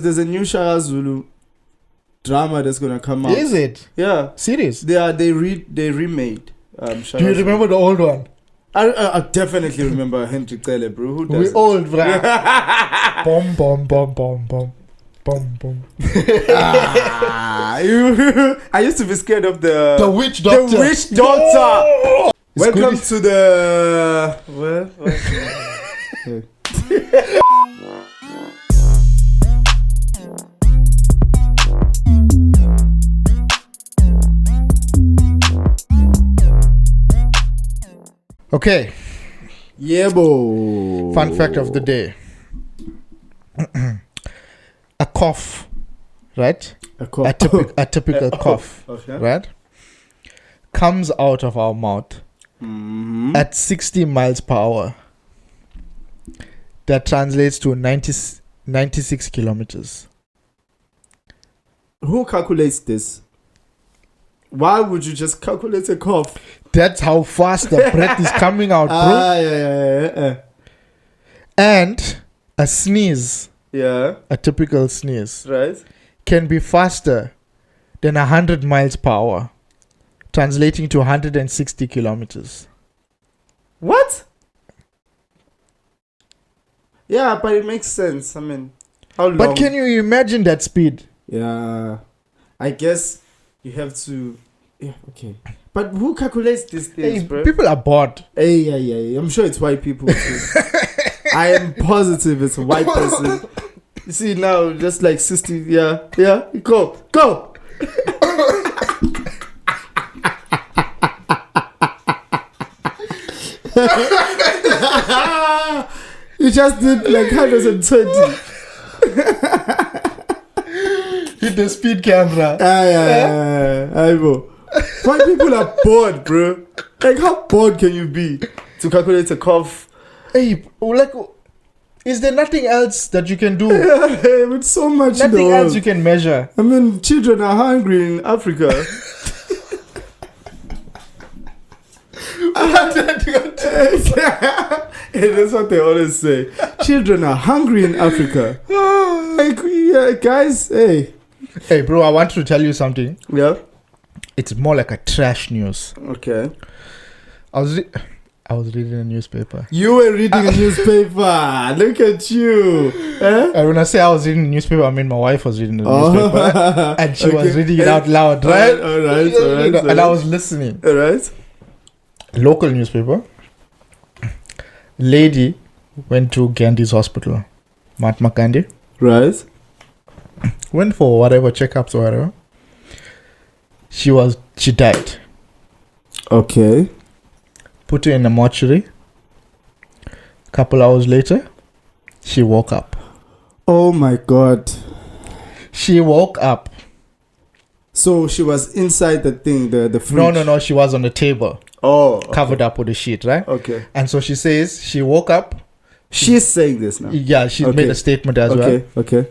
There's a new Shaka Zulu drama that's gonna come out. Is it? Yeah. Serious? They remade. Do you remember the old one? I definitely remember Henry Tele, bro. Who doesn't? We old, bro. Bom bom bom bom bom bom bom. I used to be scared of the witch doctor. The witch doctor. Oh! Welcome to the Okay. Yeah, bo. Fun fact of the day. A cough, right? A cough. A typical cough, okay. right? Comes out of our mouth at 60 miles per hour. That translates to 96 kilometers. Who calculates this? Why would you just calculate a cough? That's how fast the breath is coming out, bro. Yeah. And a sneeze, Yeah. a typical sneeze, Right. can be faster than 100 miles per hour, translating to 160 kilometers. What? Yeah, but it makes sense. I mean, how long? But can you imagine that speed? Yeah. I guess you have to. Yeah, okay. But who calculates these things, Hey, bro? people are bored. Hey, yeah. I'm sure it's white people too. I am positive it's a white person. You see now, just like 60. Yeah. Go. You just did like 120. Hit the speed camera. I know. White people are bored, bro. Like, how bored can you be to calculate a cough? Hey, like, is there nothing else that you can do? Yeah, with so much Nothing else you can measure. I mean, children are hungry in Africa. Hey, that's what they always say. Children are hungry in Africa. Like, yeah, guys, hey. Hey, bro, I want to tell you something. Yeah. It's more like a trash news. Okay. I was reading a newspaper. You were reading a newspaper. Look at you. Eh? And when I say I was reading the newspaper, I mean my wife was reading the newspaper. And she was reading it out loud, right? All right. And I was listening. All right. Local newspaper. Lady went to Ghandi's hospital. Mahatma Ghandi. Right. Went for whatever checkups or whatever. She died. Okay. Put her in a mortuary. Couple hours later, she woke up. Oh my God. She woke up. So she was inside the thing, the fridge. No. She was on the table. Oh. Okay. Covered up with a sheet, right? Okay. And so she says she woke up. She's saying this now. Yeah, she made a statement as well. Okay.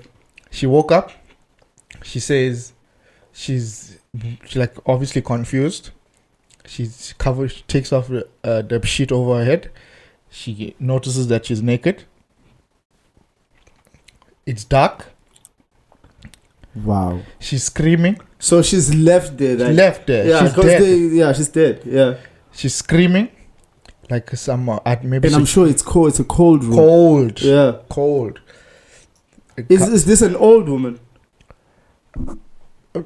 She woke up. She says she's like obviously confused. She's covered. She takes off the sheet over her head. She notices that she's naked. It's dark. Wow. She's screaming. So she's left there. Right? She left there. Yeah, she's dead. she's dead. Yeah. She's screaming, like maybe. And I'm sure it's cold. It's a cold room. Cold. Yeah. Cold. Is this an old woman?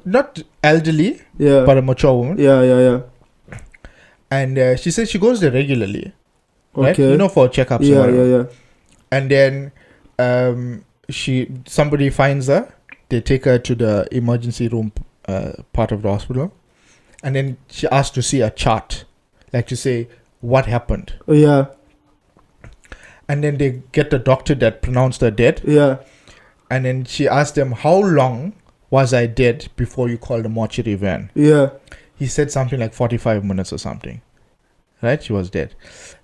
Not elderly. Yeah. But a mature woman. Yeah. And she says she goes there regularly. Right? Okay. You know, for checkups. Yeah. And then somebody finds her. They take her to the emergency room part of the hospital. And then she asks to see a chart. Like to say, what happened? Oh, yeah. And then they get the doctor that pronounced her dead. Yeah. And then she asked them, how long was I dead before you called the mortuary van? Yeah. He said something like 45 minutes or something. Right? She was dead.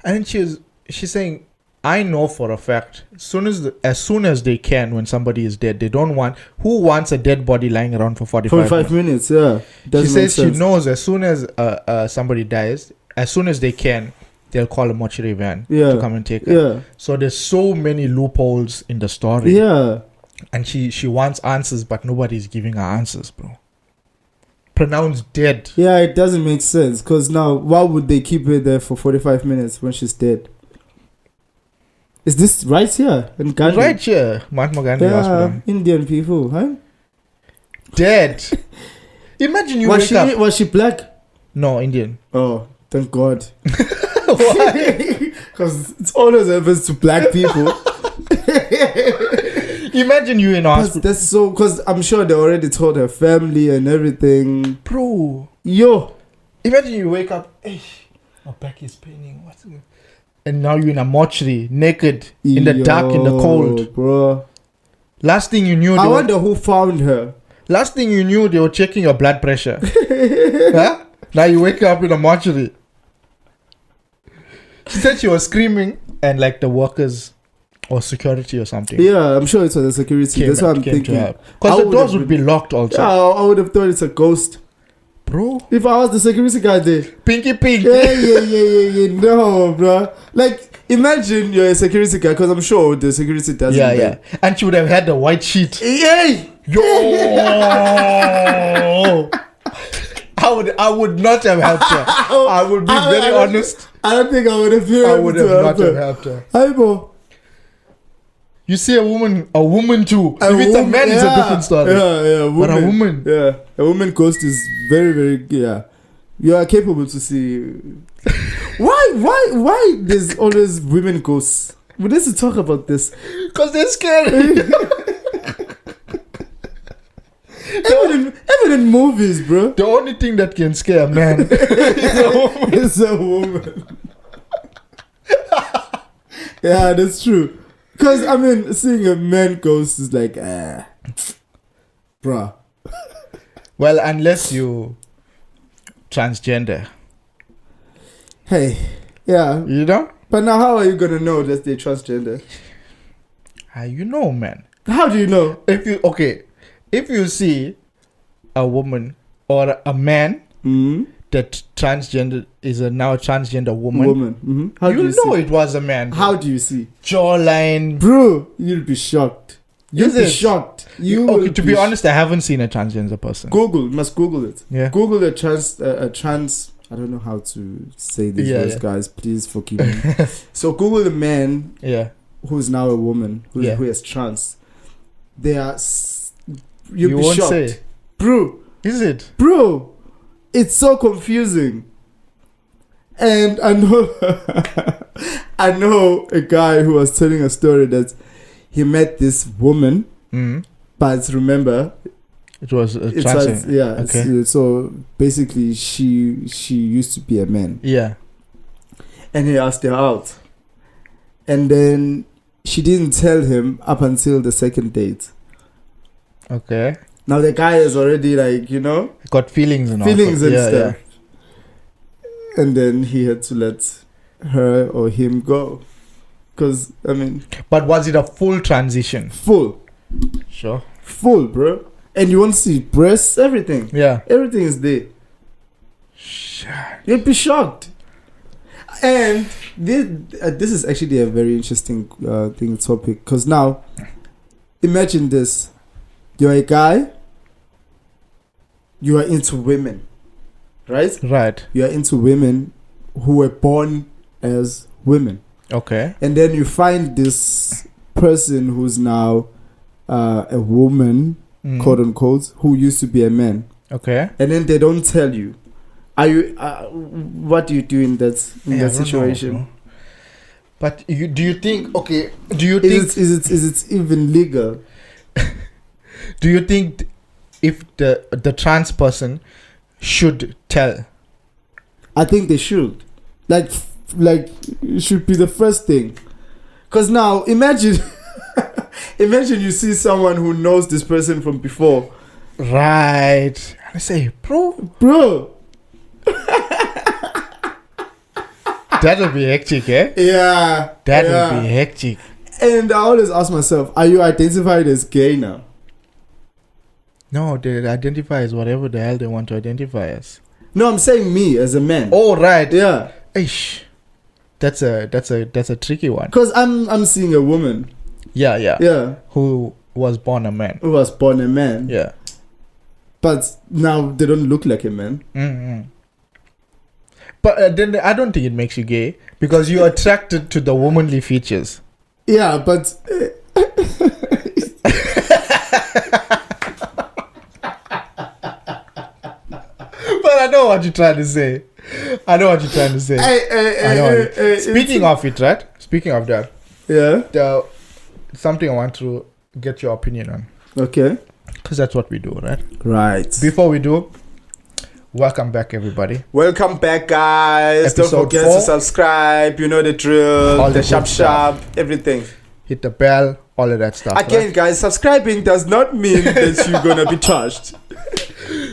And she's saying, I know for a fact, as soon as they can, when somebody is dead, they don't want... Who wants a dead body lying around for 45 minutes? Yeah. She says she knows as soon as somebody dies, as soon as they can, they'll call a mortuary van to come and take her. Yeah. So there's so many loopholes in the story. Yeah. And she wants answers, but nobody's giving her answers, bro. Pronounced dead. Yeah, it doesn't make sense. Because now, why would they keep her there for 45 minutes when she's dead? Is this right here in Ghandi? Right here, Mahatma Ghandi Hospital. Indian people, huh? Dead. Imagine you Was wake up. Was she black? No, Indian. Oh, thank God. Why? Because it's always happens to black people. Imagine you in hospital. That's so, because I'm sure they already told her family and everything. Bro. Yo. Imagine you wake up. Hey, my back is paining. What's it? And now you're in a mortuary, naked, in the dark, in the cold. Bro. Last thing you knew. I wonder who found her. Last thing you knew, they were checking your blood pressure. Huh? Now you wake up in a mortuary. She said she was screaming, and like the workers or security or something. Yeah, I'm sure it's for the security. That's what I'm thinking. Because the doors would be locked also. Yeah, I would have thought it's a ghost. Bro. If I was the security guy there. Pinky pink. Yeah. No, bro. Like, imagine you're a security guy, because I'm sure the security doesn't. Yeah. And she would have had the white sheet. Hey! Yo! I would not have helped her. I would be very honest. I don't think I would have been able to help her. Helped her. Hi, bro. You see a woman too. If it's a man, it's a different story. Yeah, woman. But a woman. Yeah, a woman ghost is very, very, yeah. You are capable to see. Why there's always women ghosts? We need to talk about this. Because they're scary. Even in movies, bro. The only thing that can scare a man is a woman. Yeah, that's true. Because, I mean, seeing a man ghost is like, bruh. Well, unless you transgender. Hey, yeah. You know? But now how are you going to know that they're transgender? You know, man. How do you know? If you see a woman or a man that transgender is now a transgender woman. Mm-hmm. How you do you know see? it was a man. How do you see? Jawline. Bro, you'll be shocked. You'll be shocked. To be honest, I haven't seen a transgender person. You must Google it. Yeah. Google a trans, I don't know how to say these words, guys. Please forgive me. So Google a man who's now a woman, who is trans. They are... You'll be shocked. Say. Bro. Is it? Bro. It's so confusing. And I know a guy who was telling a story that he met this woman, but remember, it was a trans. Okay. So basically, she used to be a man. Yeah. And he asked her out, and then she didn't tell him up until the second date. Okay. Now the guy is already got feelings and stuff. Yeah. And then he had to let her or him go. Because, I mean... But was it a full transition? Full. Sure. Full, bro. And you want to see breasts, everything. Yeah. Everything is there. Sure. You'd be shocked. And this is actually a very interesting topic. Because now, imagine this. You're a guy. You are into women. Right? Right. You are into women who were born as women. Okay. And then you find this person who's now a woman, quote unquote, who used to be a man. Okay. And then they don't tell you. Are you? What do you do in that situation? Know, but do you think? Okay. Do you think? Is it even legal? Do you think if the trans person should tell? I think they should. Like it should be the first thing. Because now imagine you see someone who knows this person from before. Right. And I say, bro. That'll be hectic, eh? Yeah. That'll be hectic. And I always ask myself, are you identified as gay now? No, they identify as whatever the hell they want to identify as. No, I'm saying me as a man. Oh, right. Yeah. Eish. That's a tricky one. Because I'm seeing a woman. Yeah. Yeah. Who was born a man. Who was born a man. Yeah. But now they don't look like a man. Mm-hmm. But then I don't think it makes you gay because you're attracted to the womanly features. Yeah, but But I know what you're trying to say. I know what you're trying to say. I know. Speaking of it, right? Speaking of that, yeah, something I want to get your opinion on. Okay. Because that's what we do, right? Right. Before we do, welcome back, everybody. Welcome back, guys. Episode Don't forget 4. to subscribe. You know the drill. All the the sharp, good stuff. sharp, everything. Hit the bell, all of that stuff. Again, right? guys, subscribing does not mean that you're gonna be charged.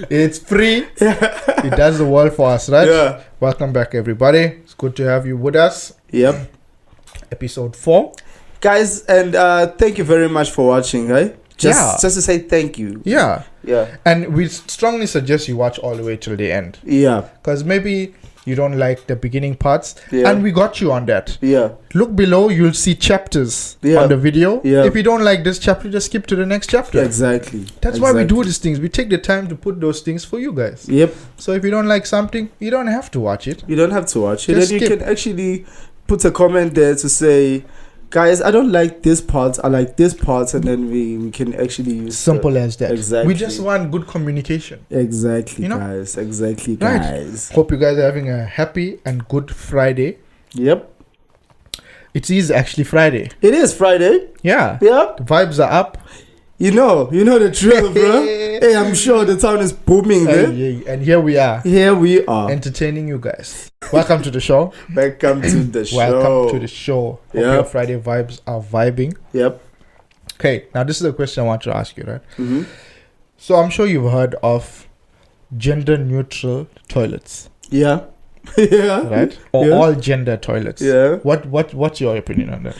It's free. It does the world for us, right? Yeah. Welcome back, everybody. It's good to have you with us. Yep. Episode 4. Guys, and thank you very much for watching, right? Just to say thank you. Yeah. Yeah. And we strongly suggest you watch all the way till the end. Yeah. Because maybe you don't like the beginning parts. Yeah. And we got you on that. Yeah. Look below, you'll see chapters on the video. Yeah. If you don't like this chapter, just skip to the next chapter. Exactly. That's why we do these things. We take the time to put those things for you guys. Yep. So if you don't like something, you don't have to watch it. You don't have to watch it. Just And you skip. can actually put a comment there to say, guys, I don't like this part, I like this part, and then we can actually use Simple as that. Exactly. We just want good communication. Exactly, You know? guys. Exactly, Right. guys. Hope you guys are having a happy and good Friday. Yep. It is actually Friday. It is Friday. Yeah. Yep. The vibes are up. You know the drill, bro. Hey, I'm sure the town is booming there. And here we are. Here we are. Entertaining you guys. Welcome to the show. Welcome to the show. Welcome to the show. Hope Yep. your Friday vibes are vibing. Yep. Okay, now this is a question I want to ask you, right? Mm-hmm. So I'm sure you've heard of gender neutral toilets, Yeah. Yeah. right? Or Yeah. all gender toilets. Yeah. What's your opinion on that?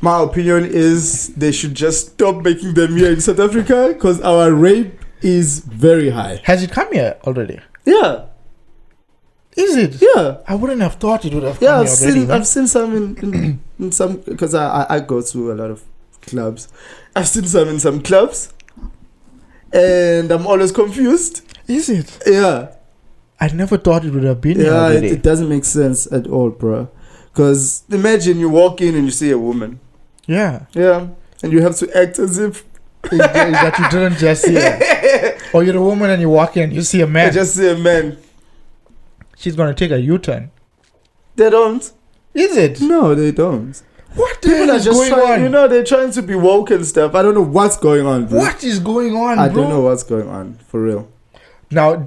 My opinion is they should just stop making them here in South Africa because our rape is very high. Has it come here already? Yeah. Is it? Yeah. I wouldn't have thought it would have Yeah, come here already. I've seen some in some, because I go to a lot of clubs. I've seen some in some clubs, and I'm always confused. Is it? Yeah, I never thought it would have been here yeah, already. it doesn't make sense at all, bro. Because imagine you walk in and you see a woman. Yeah. Yeah, and you have to act as if That you didn't just see her. Or you're a woman and you walk in and you see a man. I just see a man. She's going to take a U-turn. They don't. Is it? No, they don't. What the People hell are is just going trying, on? you know, they're trying to be woke and stuff. I don't know what's going on, bro. What is going on, I bro? don't know what's going on, for real. Now,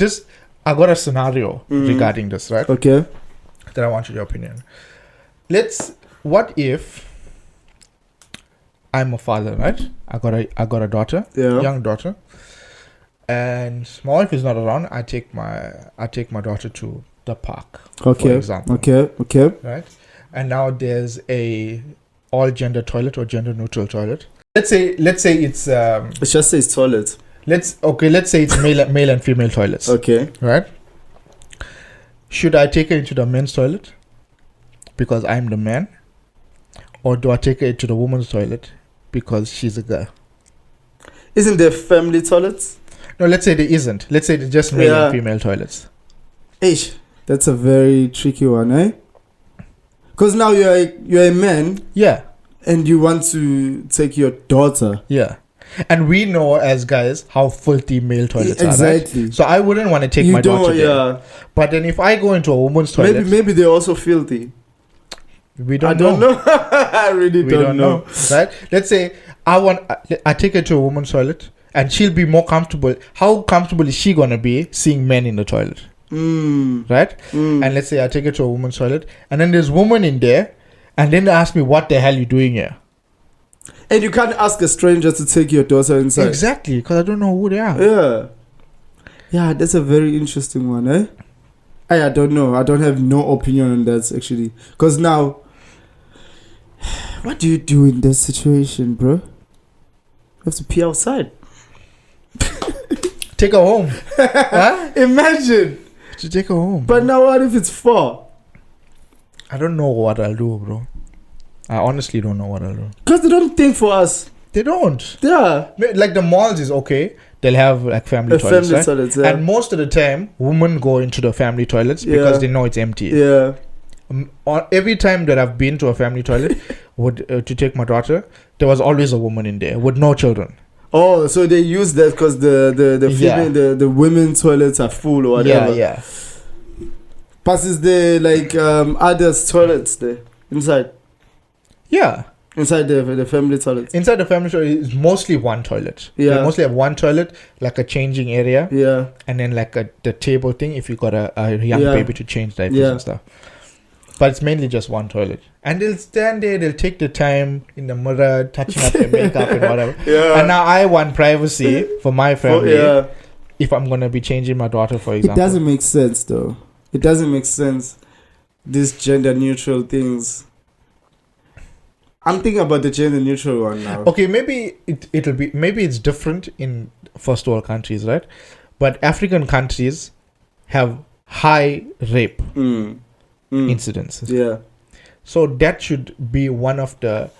I got a scenario regarding this, right? Okay. That I want your opinion. What if I'm a father, right? I got a daughter, Yeah. young daughter, and my wife is not around. I take my daughter to the park, Okay. for example. Okay. Right? And now there's a all gender toilet or gender neutral toilet. Let's say it's Let's just say it's toilet. let's say it's male and female toilets. Okay. Right? Should I take her into the men's toilet because I'm the man? Or do I take her into the woman's toilet because she's a girl? Isn't there family toilets? No, let's say there isn't. Let's say they're just male Yeah. and female toilets. Ish. That's a very tricky one, eh? Because now you're a man Yeah. and you want to take your daughter. Yeah. And we know as guys how filthy male toilets are. Exactly. Right? So I wouldn't want to take my daughter there. But then if I go into a woman's toilet, Maybe they're also filthy. we don't I don't know. I really We don't know. Right? Let's say I take her to a woman's toilet and she'll be more comfortable. How comfortable is she gonna be seeing men in the toilet? Right? And let's say I take her to a woman's toilet and then there's woman in there and then they ask me, what the hell you doing here? And you can't ask a stranger to take your daughter inside. Exactly, because I don't know who they are. Yeah. Yeah, that's a very interesting one, eh? I don't know. I don't have no opinion on that, actually. Because now, what do you do in this situation, bro? You have to pee outside. Take her home. Huh? Imagine. To take her home. But now what if it's 4? I don't know what I'll do, bro. I honestly don't know what I'll do. Because they don't think for us. They don't. Yeah. Like the malls is okay. They'll have like family toilets, Family right? toilets, yeah. And most of the time, women go into the family toilets because they know it's empty. Yeah. Every time that I've been to a family toilet to take my daughter, there was always a woman in there with no children. Oh, so they use that because the women's toilets are full or whatever. Yeah. But is there like others toilets there inside? Yeah. Inside the family toilet. Inside the family toilet is mostly one toilet. Yeah. They mostly have one toilet, like a changing area. Yeah. And then like the table thing if you got a young baby to change diapers and stuff. But it's mainly just one toilet. And they'll stand there, they'll take the time in the mirror, touching up their makeup and whatever. Yeah. And now I want privacy for my family if I'm going to be changing my daughter, for example. It doesn't make sense, though. It doesn't make sense. These gender neutral things. I'm thinking about the gender neutral one now. Okay, maybe maybe it's different in first world countries, right? But African countries have high rape incidences. Yeah. So that should be one of the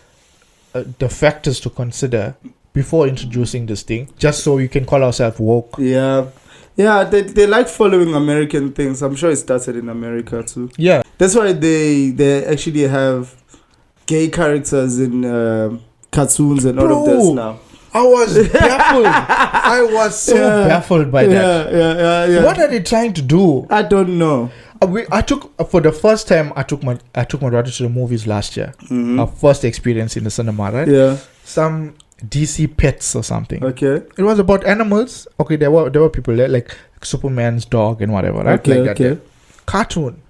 factors to consider before introducing this thing, just so you can call ourselves woke. Yeah. Yeah, they like following American things. I'm sure it started in America too. Yeah. That's why they actually have gay characters in cartoons and all of this now. I was baffled. I was so baffled by that. Yeah. What are they trying to do? I don't know. I took for the first time. I took my daughter to the movies last year. Our first experience in the cinema, right? Yeah. Some DC Pets or something. Okay. It was about animals. Okay, there were people there like Superman's dog and whatever, right? Okay. Like that. Cartoon.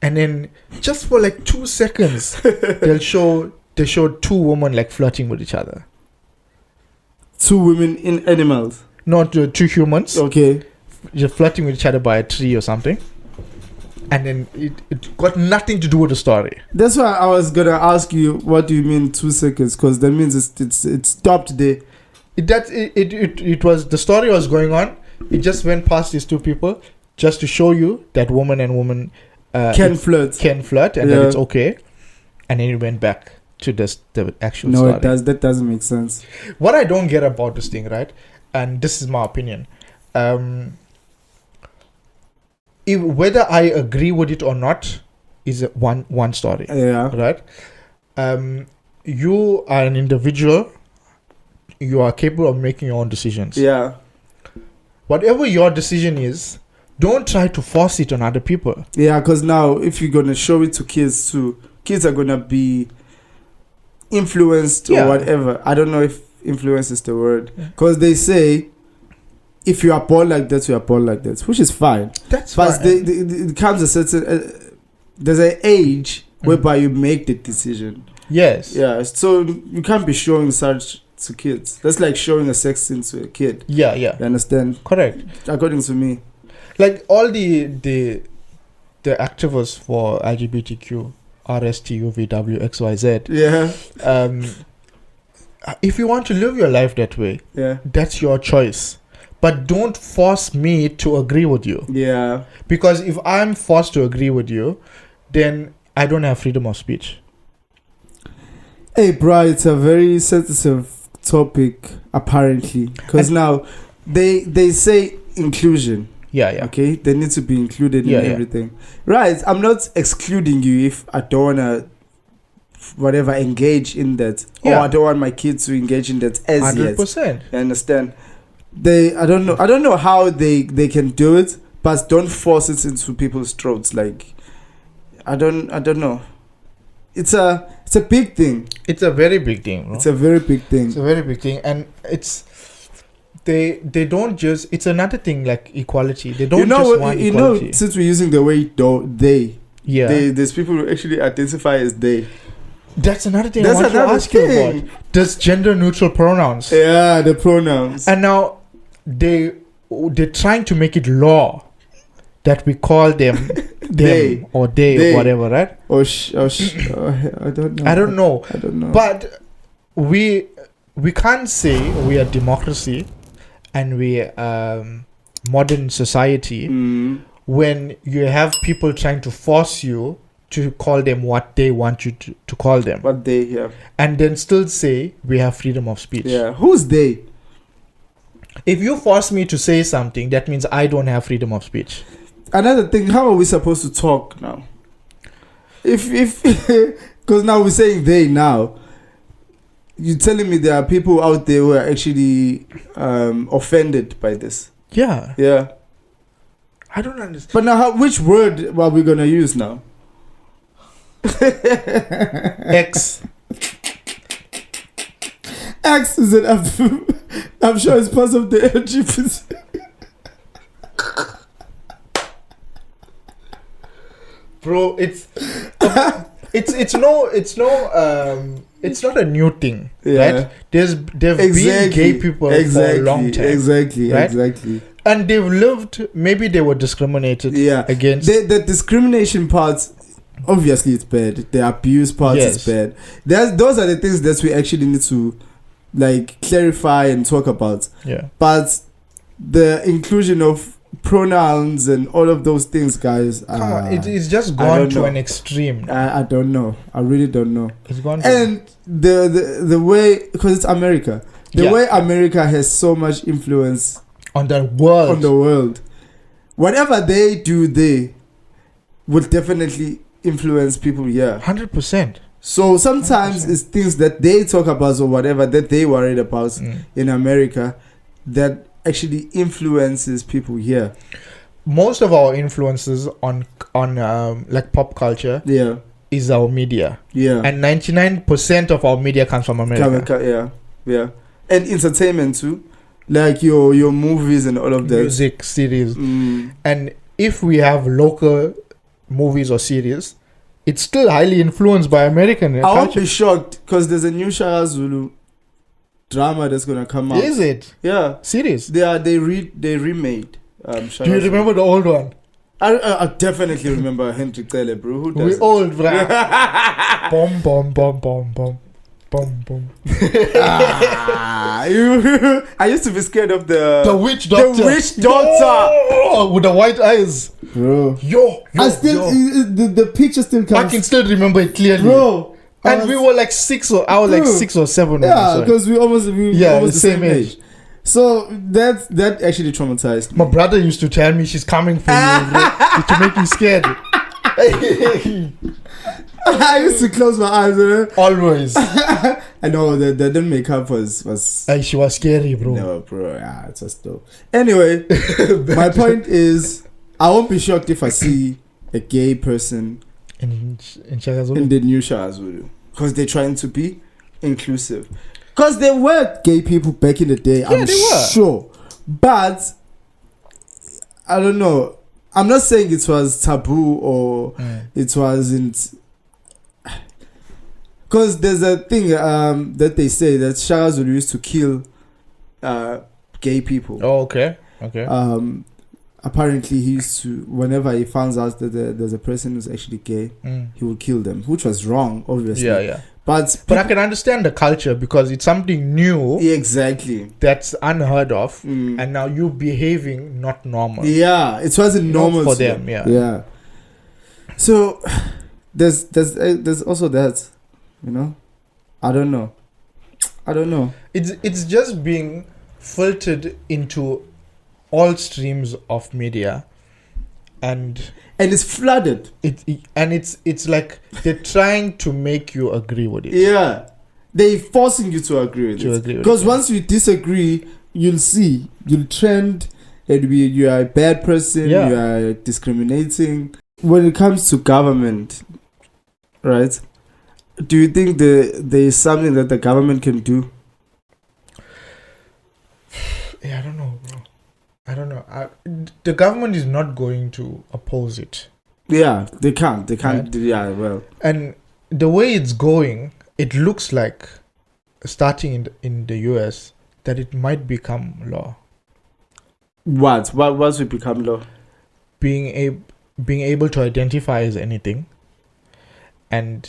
And then just for like 2 seconds, they showed two women like flirting with each other. Two women in animals. Not two humans. Okay. Just flirting with each other by a tree or something. And then it got nothing to do with the story. That's why I was gonna ask you, what do you mean 2 seconds? Because that means it stopped there. It was, the story was going on. It just went past these two people just to show you that woman and woman can flirt, and that it's okay. And then it went back to the actual story. No, that doesn't make sense. What I don't get about this thing, right? And this is my opinion. Whether I agree with it or not is one story. Yeah. Right? You are an individual. You are capable of making your own decisions. Yeah. Whatever your decision is, don't try to force it on other people. Yeah, because now if you're going to show it to kids too, kids are going to be influenced or whatever. I don't know if influence is the word. Because they say, if you are born like that, you are born like that, which is fine. That's but fine. It comes a certain... there's an age whereby you make the decision. Yes. Yeah, so you can't be showing such to kids. That's like showing a sex scene to a kid. Yeah. You understand? Correct. According to me. Like all the activists for LGBTQ, RSTUVW, XYZ. Yeah. If you want to live your life that way, that's your choice. But don't force me to agree with you. Yeah. Because if I'm forced to agree with you, then I don't have freedom of speech. Hey, bro, it's a very sensitive topic, apparently. Because now they say inclusion. Yeah. Okay? They need to be included in everything. Right. I'm not excluding you if I don't want to, engage in that. Or I don't want my kids to engage in that as 100%. yet. You understand? I don't know how they can do it, but don't force it into people's throats. Like, I don't know. It's a big thing. It's a very big thing, bro. It's a very big thing. It's a very big thing, and it's they don't just. It's another thing like equality. They don't just want equality. Since we're using the word they. Yeah. There's people who actually identify as they. That's another thing I want to ask you about. Does gender neutral pronouns? Yeah, the pronouns. And now they're trying to make it law that we call them they or whatever, right? I don't know. But we can't say we are democracy and we modern society when you have people trying to force you to call them what they want you to call them. What they, yeah. And then still say we have freedom of speech. Yeah. Who's they? If you force me to say something, that means I don't have freedom of speech. Another thing, how are we supposed to talk now? If because now we're saying they now. You're telling me there are people out there who are actually offended by this. Yeah. Yeah. I don't understand. But now, which word are we gonna use now? X. X is an I'm sure it's part of the LGBT. Bro, it's not a new thing, right? There've been gay people for a long time. Exactly. And they've lived, maybe they were discriminated against. The discrimination part, obviously it's bad. The abuse part is bad. Those are the things that we actually need to like clarify and talk about. Yeah. But the inclusion of pronouns and all of those things, guys. Come on, it's just gone to an extreme. I don't know. I really don't know. It's gone. And the way, because it's America, the way America has so much influence on the world. Whatever they do, they will definitely influence people here. 100%. So sometimes 100%. It's things that they talk about or whatever that they worried about in America that actually influences people here. Most of our influences on like pop culture is our media. Yeah. And 99% of our media comes from America. Yeah. And entertainment too. Like your movies and all of that. Music, series. And if we have local movies or series, it's still highly influenced by American culture. I won't be shocked because there's a new Shara Zulu drama that's gonna come out. Is it? Yeah. Serious? They remade. Do you remember the old one? I definitely remember Henry Cele, bro. Who does? We old, bro. Bom bom bom bom bom. Bom bom. I used to be scared of the witch doctor. The witch doctor with the white eyes, bro. The picture still comes. I can still remember it clearly, bro. And we were like 6 or 6 or 7. Yeah, because we almost the same age. So that actually traumatized me. My brother used to tell me she's coming for you, bro, to make me scared. I used to close my eyes. Always. I know the makeup was. She was scary, bro. No, bro. Yeah, it's just dope. Anyway, my point is, I won't be shocked if I see a gay person in the new Shazulu, because they're trying to be inclusive. Because there were gay people back in the day. I'm sure, but I don't know. I'm not saying it was taboo or it wasn't. Because there's a thing that they say that Shara Zulu used to kill gay people. Oh, okay. Apparently, he used to, whenever he finds out that there's a person who's actually gay, he would kill them, which was wrong, obviously. Yeah. But I can understand the culture because it's something new. Exactly. That's unheard of. And now you behaving not normal. Yeah, it wasn't normal for them. Yeah. So there's also that, you know. I don't know. It's just being filtered into all streams of media, and it's flooded. It's like they're trying to make you agree with it. Yeah, they're forcing you to agree with it. Because once you disagree, you'll trend. You are a bad person. Yeah. You are discriminating. When it comes to government, right? Do you think there is something that the government can do? Yeah, I don't know, bro. I don't know. The government is not going to oppose it. Yeah, they can't. Right? Yeah, well. And the way it's going, it looks like, starting in the US, that it might become law. What will become law? Being able to identify as anything, and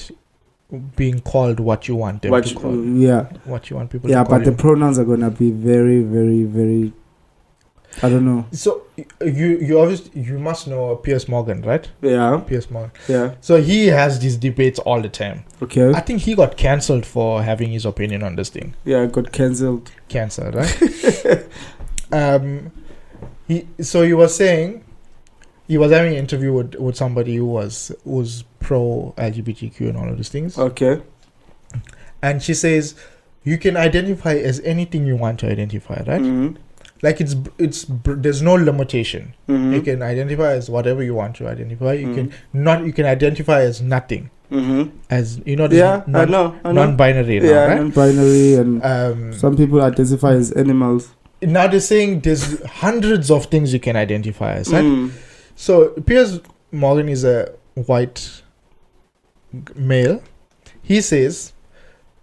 being called what you want them to call. Yeah. What you want people to call. Yeah, but the pronouns are gonna be very, very, very. I don't know. So you obviously you must know Piers Morgan, right? Yeah. Piers Morgan. Yeah. So he has these debates all the time. Okay. I think he got cancelled for having his opinion on this thing. Yeah, I got cancelled. Cancelled, right? He was saying he was having an interview with somebody who was pro LGBTQ and all of these things. Okay. And she says you can identify as anything you want to identify, right? Mm-hmm. Like there's no limitation. Mm-hmm. You can identify as whatever you want to identify. You can identify as nothing. Mm-hmm. As I know. Yeah, Non-binary now, right? non-binary, and some people identify as animals. Now they're saying there's hundreds of things you can identify as, right? Mm. So Piers Morgan is a white male. He says,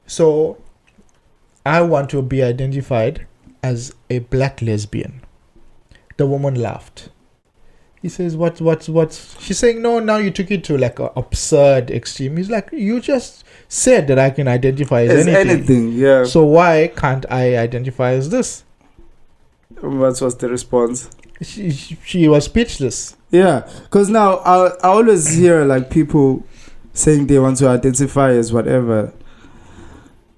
so I want to be identified as a black lesbian. The woman laughed. He says, what's she's saying, no, now you took it to like an absurd extreme. He's like, you just said that I can identify as anything. Yeah. So why can't I identify as this? What was the response? She was speechless. Yeah, because now I always hear like people saying they want to identify as whatever.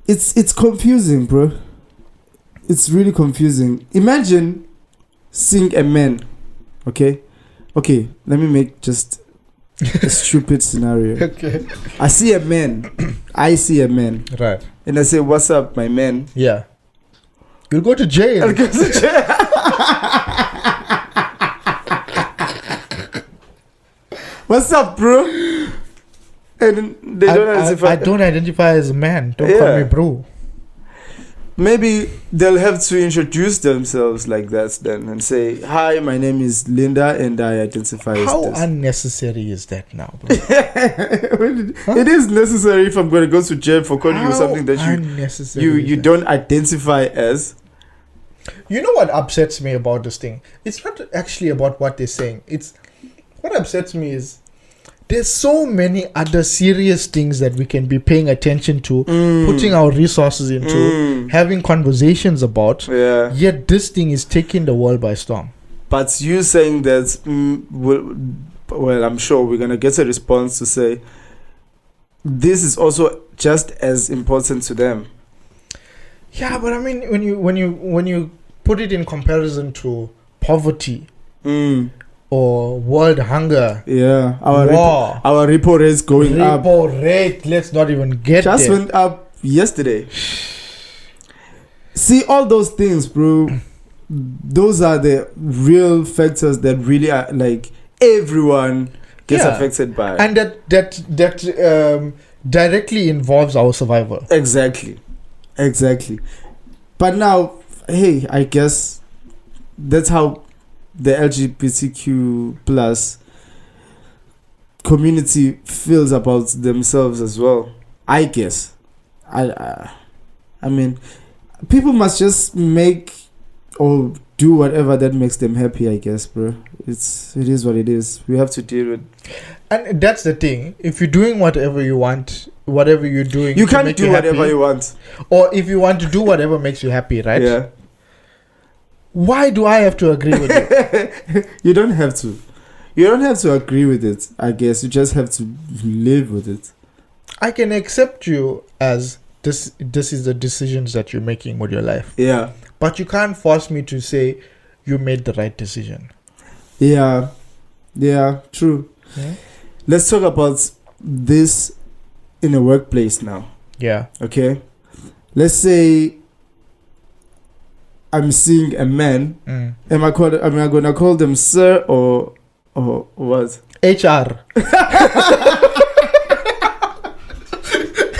It's confusing, bro. It's really confusing. Imagine seeing a man. Okay, let me make just a stupid scenario. Okay. I see a man. Right. And I say, "What's up, my man?" Yeah. You'll go to jail. I'll go to jail. What's up, bro? And they don't identify. I don't identify as a man. Don't call me bro. Maybe they'll have to introduce themselves like that then and say, "Hi, my name is Linda and I identify as How this." unnecessary is that now, bro? It is necessary if I'm going to go to jail for calling you something that you don't identify as. You know what upsets me about this thing? It's not actually about what they're saying. It's what upsets me is there's so many other serious things that we can be paying attention to, putting our resources into, having conversations about. Yeah. Yet this thing is taking the world by storm. But you saying that, well, I'm sure we're gonna get a response to say this is also just as important to them. Yeah, but I mean, when you put it in comparison to poverty or world hunger, yeah, war, our repo rate is going up. Repo rate, let's not even get just there. Went up yesterday. See, all those things, bro. Those are the real factors that really are like everyone gets affected by, and that directly involves our survival. Exactly. But now, hey, I guess that's how the LGBTQ plus community feels about themselves as well. I guess. I mean, people must just make or do whatever that makes them happy, I guess, bro. It is what it is. We have to deal with. And that's the thing. If you're doing whatever you want, whatever you're doing, you can't do whatever you want. Or if you want to do whatever makes you happy, right? Yeah. Why do I have to agree with you? You don't have to. You don't have to agree with it, I guess. You just have to live with it. I can accept you as this is the decisions that you're making with your life. Yeah. But you can't force me to say you made the right decision. Yeah. Yeah, true. Yeah? Let's talk about this in a workplace now. Yeah. Okay. Let's say I'm seeing a man. Am I gonna call them sir or what? HR.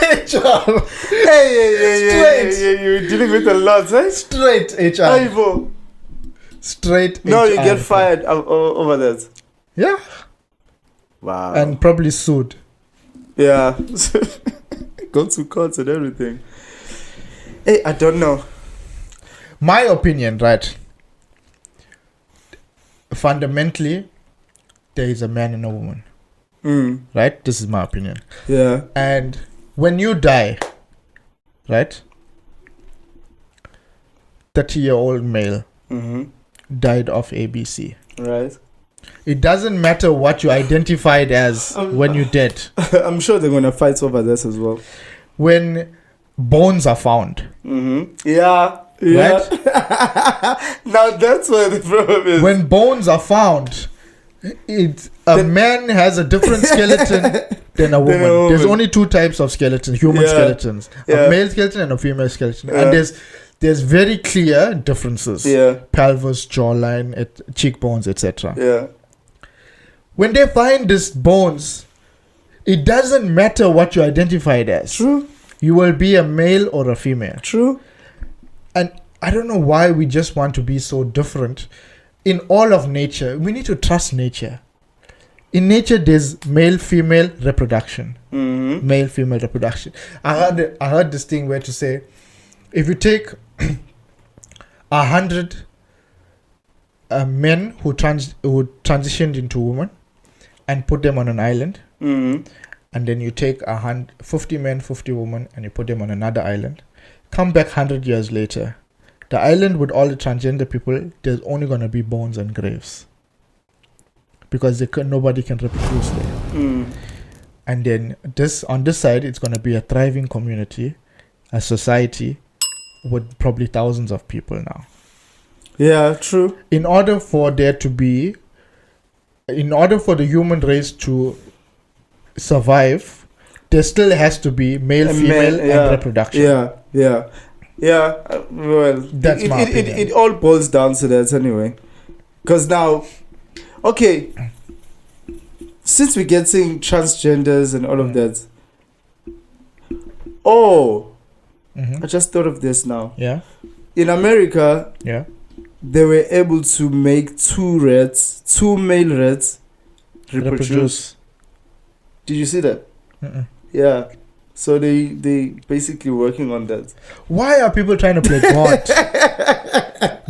HR. Hey, you're dealing with a lot, right? Straight HR. Ivo. Straight No, HR. you get fired over that. Yeah. Wow. And probably sued. Yeah. Go to court and everything. Hey, I don't know. My opinion, right? Fundamentally, there is a man and a woman. Right? This is my opinion. Yeah. And when you die, right? 30-year-old male died of ABC. Right. It doesn't matter what you identified as when you're dead. I'm sure they're going to fight over this as well. When bones are found. Mm-hmm. Yeah. Right? Now that's where the problem is. When bones are found, man has a different skeleton than a woman. There's only two types of skeletons, human skeletons. A male skeleton and a female skeleton. And there's very clear differences. Pelvis, jawline, cheekbones, etc. When they find these bones, it doesn't matter what you identified as. True. You will be a male or a female. True. And I don't know why we just want to be so different. In all of nature, we need to trust nature. In nature, there's male-female reproduction. Mm-hmm. Male-female reproduction. I heard this thing where to say, if you take 100 men who transitioned into women and put them on an island, mm-hmm. and then you take 50 men, 50 women, and you put them on another island, come back 100 years later, the island with all the transgender people, there's only going to be bones and graves. Because nobody can reproduce there. Mm. And then on this side, it's going to be a thriving community, a society with probably thousands of people now. Yeah, true. In order for the human race to survive, there still has to be male, female, and reproduction. Yeah. Well, that's my opinion. It all boils down to that anyway. Because now, okay, since we're getting transgenders and all of that, I just thought of this now. Yeah. In America, they were able to make two male rats reproduce. Did you see that? Mm-mm. Yeah. So they basically working on that. Why are people trying to play God?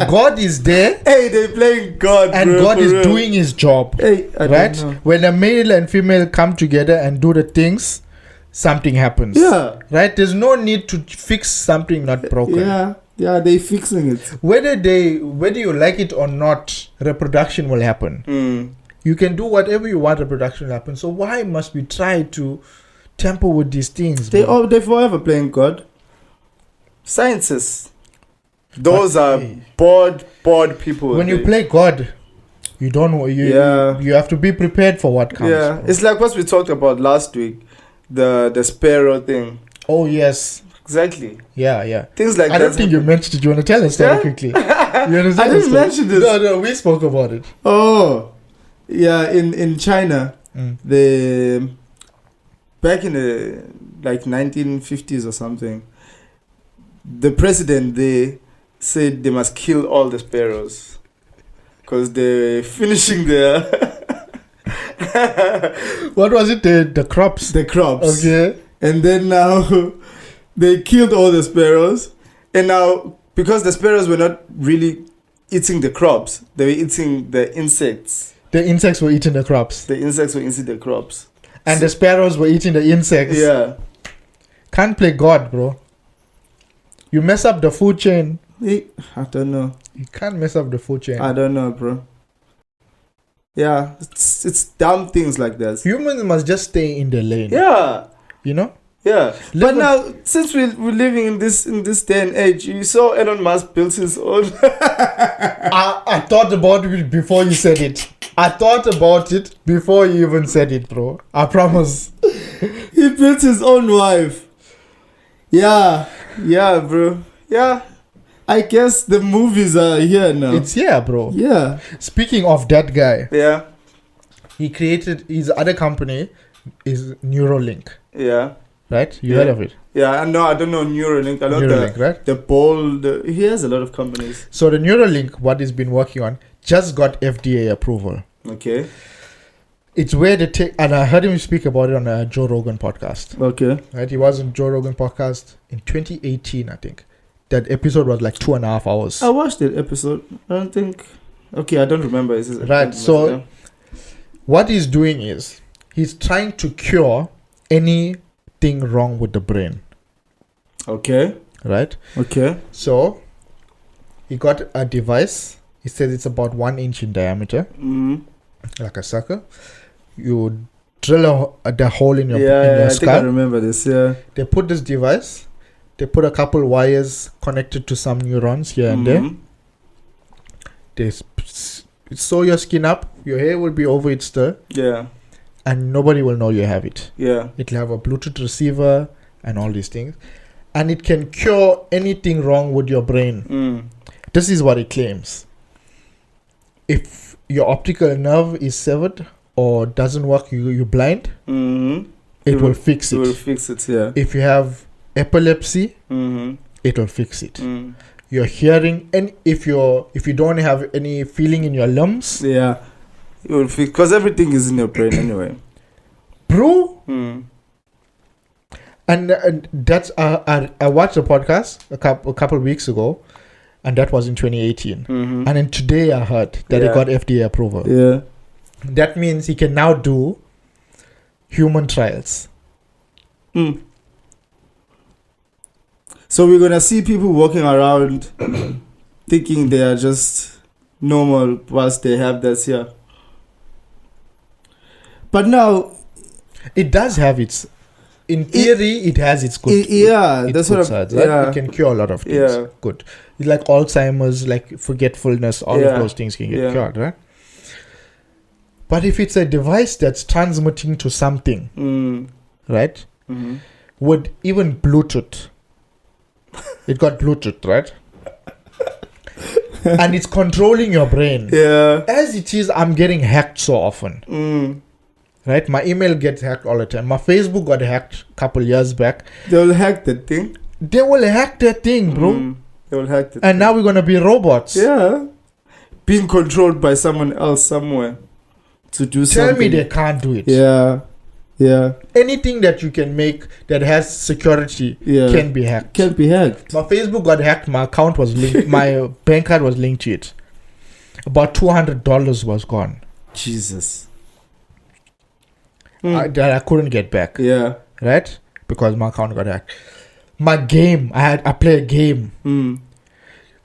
God is there. Hey, they're playing God, and bro, God is doing his job. Hey, right? When a male and female come together and do the things, something happens. Yeah. Right? There's no need to fix something not broken. Yeah, they fixing it. Whether you like it or not, reproduction will happen. Mm. You can do whatever you want, reproduction will happen. So why must we try to tamper with these things? They forever playing God. Scientists. Those are bored people. When you play God, you don't know. You have to be prepared for what comes. Yeah, bro. It's like what we talked about last week, the sparrow thing. Oh yes, exactly. Yeah. Things like that. I don't think you mentioned it. You want to tell the story quickly? You understand? I didn't mention this. No, we spoke about it. Oh, yeah. In China, back in the 1950s or something, the president said they must kill all the sparrows because they're finishing their what was it, the crops? The crops. Okay. And then now they killed all the sparrows, and now because the sparrows were not really eating the crops, they were eating the insects. The insects were eating the crops. The insects were eating the crops. And the sparrows were eating the insects. Yeah. Can't play God, bro. You mess up the food chain. I don't know. You can't mess up the food chain. I don't know, bro. Yeah, it's dumb things like that. Humans must just stay in their lane. Yeah. You know? Yeah. But now, since we're living in this day and age, you saw Elon Musk built his own. I thought about it before you said it. I thought about it before you even said it, bro. I promise. He built his own wife. Yeah, bro. Yeah. I guess the movies are here now. It's here, bro. Yeah. Speaking of that guy. Yeah. He created his other company is Neuralink. Yeah. Right? You heard of it? Yeah, no, I don't know Neuralink. I know Neuralink, right? The bold. He has a lot of companies. So the Neuralink, what he's been working on, just got FDA approval. Okay. It's where they take, and I heard him speak about it on a Joe Rogan podcast. Okay. Right? He was on Joe Rogan podcast in 2018, I think. That episode was like 2.5 hours. I watched that episode. I don't think. Okay, I don't remember. Right. So what he's doing is he's trying to cure anything wrong with the brain. Okay. Right. Okay. So he got a device It says it's about 1 inch in diameter, like a circle. You drill the hole in your I skull. think I remember this. Yeah. They put this device. They put a couple wires connected to some neurons here and there. They sew your skin up. Your hair will be over its stir. Yeah. And nobody will know you have it. Yeah. It'll have a Bluetooth receiver and all these things. And it can cure anything wrong with your brain. This is what it claims. If your optical nerve is severed or doesn't work, you're blind, it will fix it. It will fix it, yeah. If you have epilepsy, it will fix it. Your hearing, and if you don't have any feeling in your limbs, yeah, it will fix, because everything is in your brain anyway, bro. And that's I watched a podcast a couple weeks ago, and that was in 2018. And then today I heard that it got FDA approval. Yeah, that means he can now do human trials. So we're gonna see people walking around thinking they are just normal whilst they have this here. But now, it does have its. In theory, it has its good. That's what sides, right? It can cure a lot of things. Yeah. Good. It's like Alzheimer's, like forgetfulness, all of those things can get cured, right? But if it's a device that's transmitting to something, right? With even Bluetooth, it got Bluetooth, right? And it's controlling your brain. Yeah. As it is, I'm getting hacked so often. Right? My email gets hacked all the time. My Facebook got hacked a couple years back. They'll hack that thing. They will hack that thing, bro. They will hack that And now we're going to be robots. Yeah. Being controlled by someone else somewhere to do something. Tell me they can't do it. Yeah. Yeah. Anything that you can make that has security can be hacked. Can be hacked. My Facebook got hacked. My account was linked. My bank card was linked to it. About $200 was gone. Jesus. That I couldn't get back. Yeah. Right? Because my account got hacked. My game, I play a game.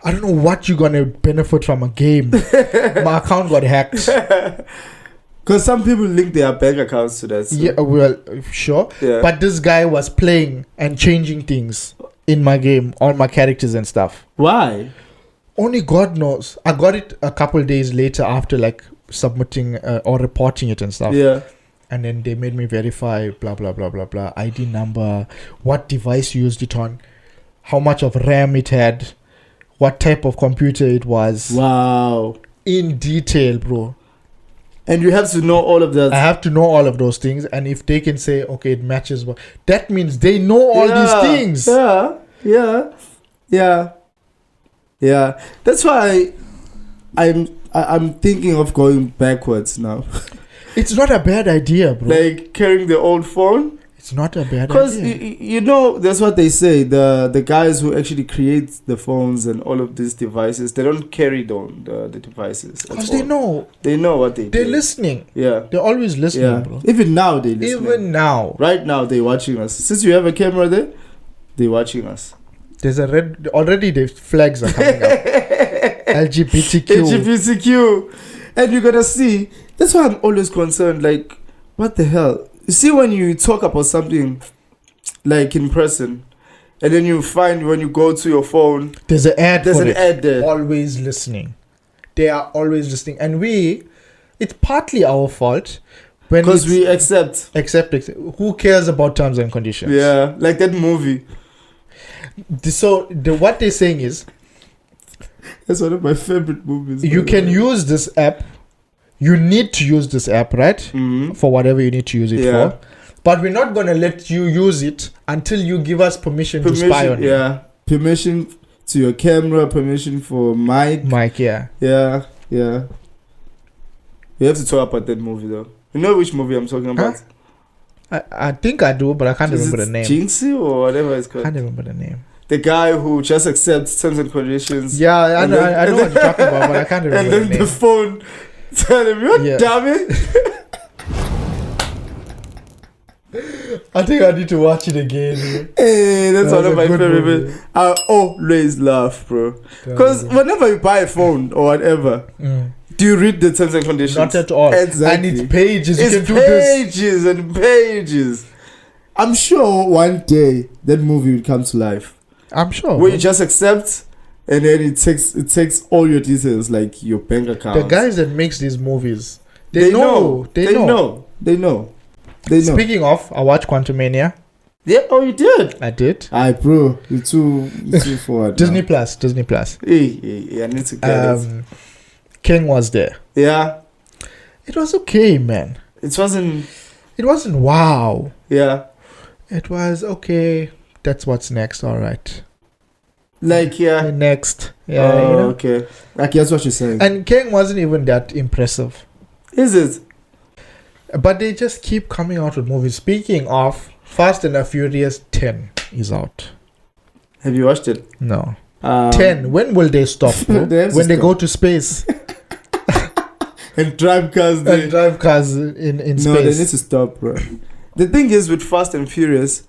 I don't know what you're gonna benefit from a game. My account got hacked. Because some people link their bank accounts to that. So. Yeah, well, sure. Yeah. But this guy was playing and changing things in my game, on my characters and stuff. Why? Only God knows. I got it a couple days later after like submitting or reporting it and stuff. Yeah. And then they made me verify, blah, blah, blah, blah, blah. ID number, what device you used it on, how much of RAM it had, what type of computer it was. Wow. In detail, bro. And you have to know all of that. I have to know all of those things. And if they can say, okay, it matches, that means they know all these things. Yeah. That's why I'm thinking of going backwards now. It's not a bad idea, bro. Like carrying the old phone. It's not a bad idea. Because you know, that's what they say. The guys who actually create the phones and all of these devices, they don't carry the devices. Because they know. They know what they do. They're listening. Yeah. They're always listening, bro. Even now they're listening. Even now. Right now they're watching us. Since you have a camera there, they're watching us. There's a red... Already the flags are coming up. LGBTQ. And you're gonna see... That's why I'm always concerned, like, what the hell? You see, when you talk about something, like, in person, and then you find when you go to your phone... There's an ad there. Always listening. They are always listening. And it's partly our fault. Because we accept. Who cares about terms and conditions? Yeah, like that movie. So, what they're saying is... That's one of my favorite movies. You can use this app... You need to use this app, right? For whatever you need to use it for. But we're not going to let you use it until you give us permission to spy on you. Yeah. Permission to your camera, permission for mic. Yeah. Yeah. We have to talk about that movie, though. You know which movie I'm talking about? I think I do, but I can't remember the name. Jinxie or whatever it's called. I can't remember the name. The guy who just accepts terms and conditions. Yeah, I know what you're talking about, but I can't remember the name. And then the phone... Tell him, you're dummy. I think I need to watch it again. Hey, that's That one was of a my good favorite. movie. I always laugh, bro. Because whenever you buy a phone or whatever, do you read the terms and conditions? Not at all. Exactly. And it's pages. It's You can do this. pages and pages. I'm sure one day that movie will come to life. I'm sure. Where you just accept, and then it takes all your details, like your bank account. The guys that makes these movies, they know. They know. Speaking of, I watched Quantumania. Yeah. Oh, you did. I did. Aye, bro. You're too forward. Disney now. Plus. Hey, I need to get it. King was there. Yeah. It was okay, man. It wasn't. It wasn't wow. Yeah. It was okay. That's what's next. All right. Like, yeah. Next. Yeah. Oh, you know? okay. Like, that's what you're saying. And King wasn't even that impressive. Is it? But they just keep coming out with movies. Speaking of, Fast and the Furious 10 is out. Have you watched it? No. 10. When will they stop, bro? When they go to space. And drive cars there. And drive cars in space. No, they need to stop, bro. The thing is with Fast and Furious,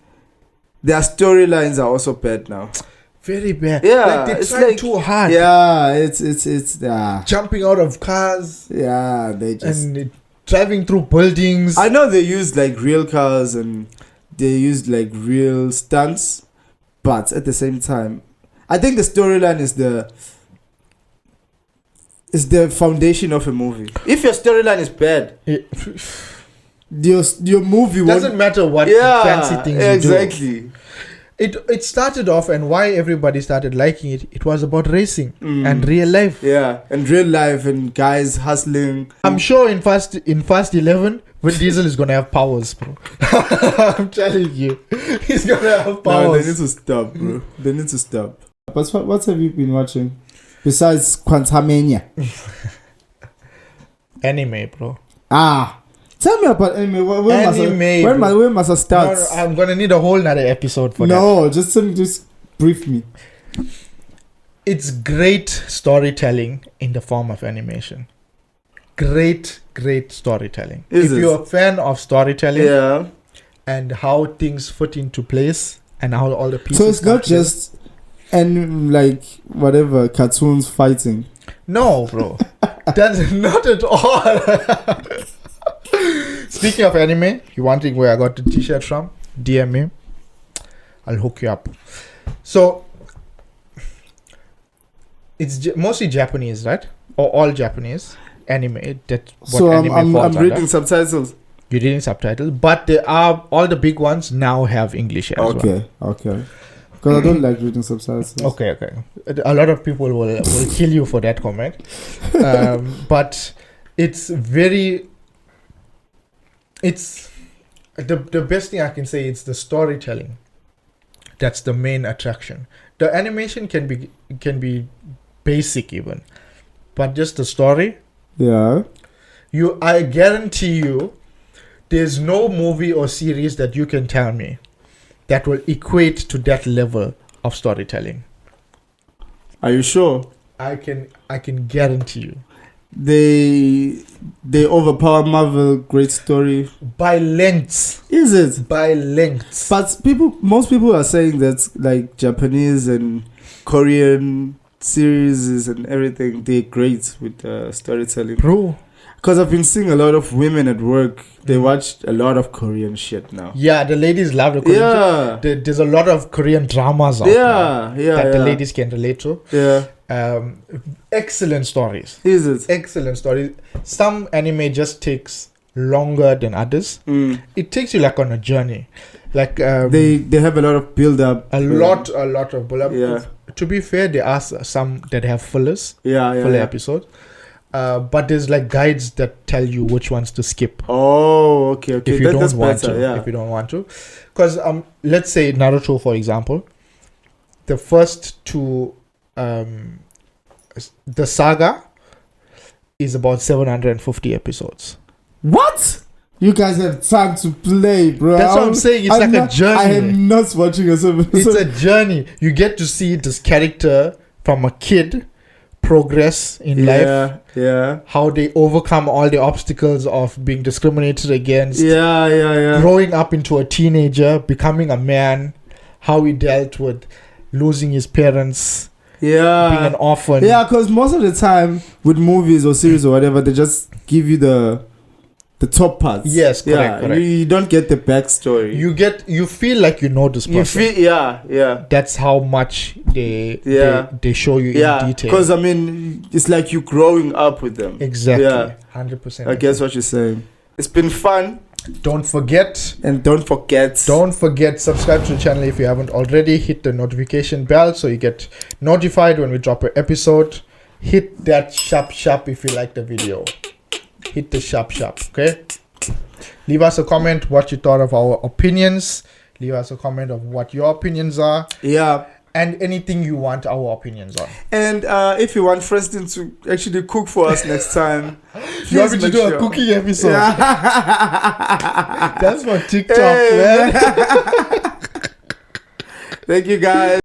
their storylines are also bad now. Very bad. Yeah, like they it's try like, too hard. Yeah, it's Jumping out of cars. Yeah, they just and driving through buildings. I know they used like real cars and they used like real stunts, but at the same time, I think the storyline is the foundation of a movie. If your storyline is bad, your movie doesn't matter what fancy things you do. Exactly. It started off, and why everybody started liking it. It was about racing and real life. Yeah, and real life and guys hustling. I'm sure in Fast 11, Vin Diesel is gonna have powers, bro. I'm telling you, he's gonna have powers. No, they need to stop, bro. They need to stop. But what have you been watching besides Quantumania? Anime, bro. Tell me about anime. Where must I start? No, I'm gonna need a whole nother episode for that. No, just brief me. It's great storytelling in the form of animation. Great storytelling. If you're a fan of storytelling, and how things fit into place and how all the pieces. So it's not just like whatever cartoons fighting. No, bro. That's not at all. Speaking of anime, you wondering where I got the t-shirt from? DM me. I'll hook you up. So, it's mostly Japanese, right? Or all Japanese anime. That's what so anime falls I'm reading subtitles. You're reading subtitles, but they are all the big ones now have English as well. Okay. Because I don't like reading subtitles. Okay. A lot of people will kill you for that comment. But it's very... It's the best thing I can say. It's the storytelling. That's the main attraction. The animation can be basic even, but just the story. Yeah. I guarantee you, there's no movie or series that you can tell me that will equate to that level of storytelling. Are you sure? I can guarantee you. They overpower Marvel. Great story by lengths. Is it by lengths? But most people are saying that like Japanese and Korean series and everything, they're great with storytelling, bro. Because I've been seeing a lot of women at work. They watch a lot of Korean shit now. Yeah, the ladies love the Korean shit. There's a lot of Korean dramas out now that the ladies can relate to. Yeah. Excellent stories. Is it? Excellent stories. Some anime just takes longer than others. It takes you like on a journey. Like they have a lot of build up. A lot of build up. Yeah. To be fair, there are some that have fillers. Filler episodes. But there's like guides that tell you which ones to skip. Oh, okay. If you don't want to. If you don't want to. Because let's say Naruto, for example. The first two, the saga is about 750 episodes. What? You guys have time to play, bro. That's what I'm saying. It's like a journey. I am not watching a 7. It's a journey. You get to see this character from a kid progress in life. Yeah. How they overcome all the obstacles of being discriminated against. Yeah. Growing up into a teenager, becoming a man, how he dealt with losing his parents, being an orphan. Yeah, because most of the time with movies or series or whatever, they just give you the top parts. Yes, correct. You don't get the backstory. You feel like you know this person. Yeah. That's how much they show you in detail. Because I mean, it's like you growing up with them. Exactly. Yeah. 100%. I guess what you're saying. It's been fun. Don't forget, subscribe to the channel if you haven't already. Hit the notification bell so you get notified when we drop an episode. Hit that sharp if you like the video. Hit the sharp, okay? Leave us a comment what you thought of our opinions. Leave us a comment of what your opinions are. Yeah. And anything you want our opinions on. And if you want Franston to actually cook for us next time, you want me to do a cooking episode? Yeah. That's for TikTok, man. Thank you, guys.